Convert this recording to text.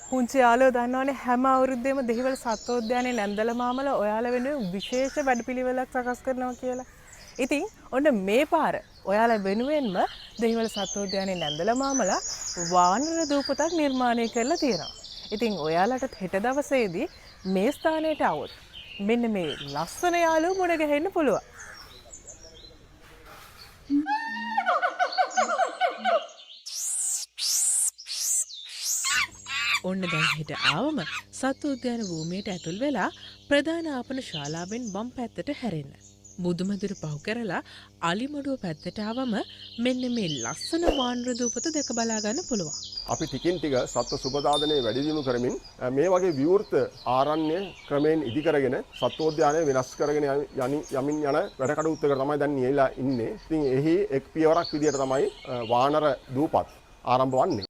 පුංචි යාළුවෝ දන්නවනේ හැම අවුරුද්දේම දෙහිවල සත්වෝද්‍යානයේ නැන්දල මාමලා ඔයාලා වෙනුවෙන් විශේෂ වැඩපිළිවෙලක් සකස් කරනවා කියලා. ඉතින් ඔන්න මේ පාර ඔයාලා වෙනුවෙන්ම දෙහිවල සත්වෝද්‍යානයේ නැන්දල මාමලා වානර දූපතක් නිර්මාණය කරලා තියෙනවා. ඉතින් ඔයාලට හෙට දවසේදී මේ ස්ථානයට આવොත් මෙන්න මේ ලස්සන යාළුවෝ මුණ ගැහෙන්න පුළුවන්. ඔන්න දැන් හෙට ආවම සත්වෝද්‍යාන භූමියට ඇතුල් වෙලා ප්‍රධාන ආපන ශාලාවෙන් වම් පැත්තට හැරෙන්න. බුදුමැදුර පහු කරලා අලිමඩුව පැත්තට ආවම මෙන්න මේ ලස්සන වානර දූපත දැක බලා ගන්න පුළුවන්. අපි ටිකින් ටික සත්ව සුබදාදනයේ වැඩි දියුණු කරමින් මේ වගේ විවෘත ආරණ්‍ය ක්‍රමයෙන් ඉදි කරගෙන සත්වෝද්‍යානය වෙනස් කරගෙන යමින් යන වැඩ කටයුත්තකට තමයි දැන් නියලා ඉන්නේ. ඉතින් එහි එක් පියවරක් විදියට තමයි වානර දූපත් ආරම්භ වන්නේ.